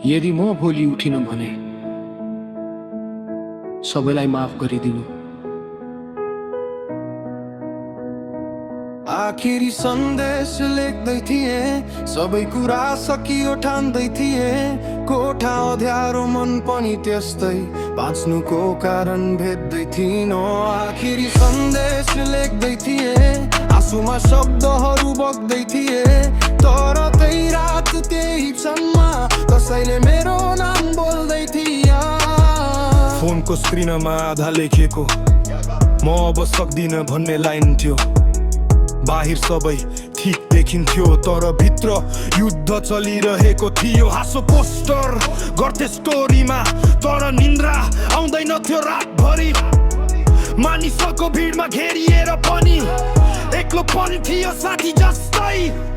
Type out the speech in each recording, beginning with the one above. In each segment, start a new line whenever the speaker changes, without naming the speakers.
यदि म भोलि उठिन भने सबैलाई माफ गरिदिनु।
आखिरी सन्देश लेख्दै थिए, सबै कुरा सकियो ठान्दै थिए। कोठा अँध्यारो मन पनि त्यस्तै, बाँच्नुको कारण भेट्दै थिइन। आखिरी सन्देश लेख्दै थिए, आँसुमा शब्दहरू बग्दै थिए। तर त्यही रात त्यही क्षणमा कसैले मेरो नाम बोल्दै थिए।
फोनको स्क्रिनमा आधा लेखेको म अब सक्दिन भन्ने लाइन थियो। बाहिर सबै ठीक देखिन्थ्यो तर भित्र युद्ध चलिरहेको थियो। हाँसो पोस्टर गर्थे स्टोरीमा तर निन्द्रा आउँदैन थियो रातभरि। मानिसको भिडमा घेरिएर पनि एक्लो पनि थियो साथी जस्तै।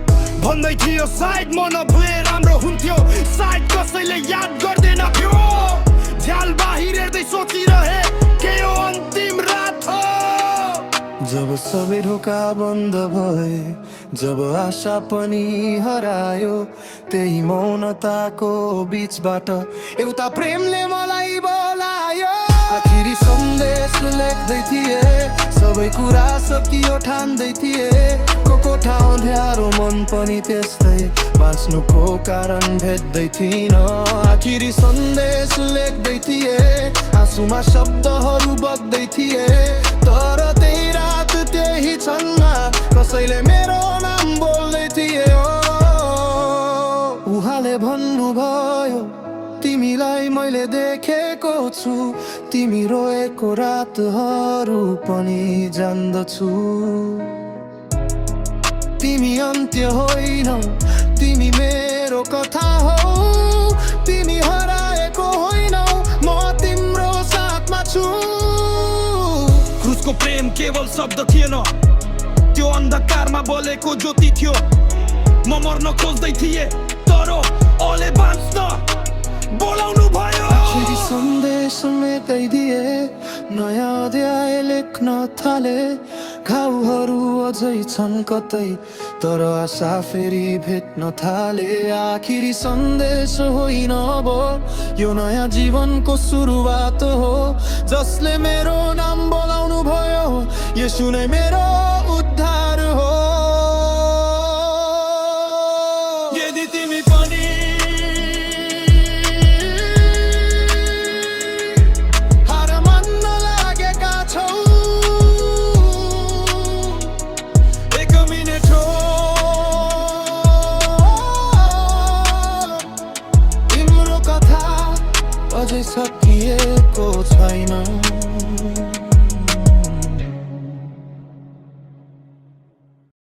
भन्दै थियो सायद म नभए राम्रो हुन्थ्यो, सायद कसैले याद गर्दैन थियो। झ्याल बाहिर हेर्दै सोचिरहे के यो अन्तिम रात हो।
जब सबै ढोका बन्द भए, जब आशा पनि हरायो, त्यही मौनताको बीचबाट एउटा प्रेमले मलाई बोलायो। आखिरी सन्देश लेख्दै थिए, सबै कुरा सकियो ठान्दै थिए। कोठा अँध्यारो मन पनि त्यस्तै, बाँच्नुको कारण भेट्दै थिइन। आखिरी सन्देश लेख्दै थिए, आँसुमा शब्दहरू बग्दै थिए। तर त्यही रात त्यही क्षणमा कसैले मेरो नाम बोल्दै थिए। उहाँले भन्नुभयो, तिमीलाई मैले देखेको छु, तिमी रोएको रातहरू पनि जान्दछु। तिमी अन्त्य होइनौ, तिमी मेरो कथा हौ। तिमी हराएको होइनौ, म तिम्रो साथमा छु।
क्रुसको प्रेम केवल शब्द थिएन, त्यो अन्धकारमा बोलेको ज्योति थियो। म मर्न खोज्दै थिएँ तर ओले बाँच्न बोलाउनु भयो।
आखिरी सन्देश मेटाइदिए, नयाँ अध्याय लेख्न थाले। घाउहरू अझै छन् कतै तर आशा फेरि भेट्न थाले। आखिरी सन्देश होइन अब यो नयाँ जीवनको सुरुवात हो। जसले मेरो नाम बोलाउनु भयो, यसु नै मेरो उद्धार हो। यदि तिमी पनि हार मान्न लागेका छौ, एक मिनेट हो, तिम्रो कथा अझै सकिएको छ।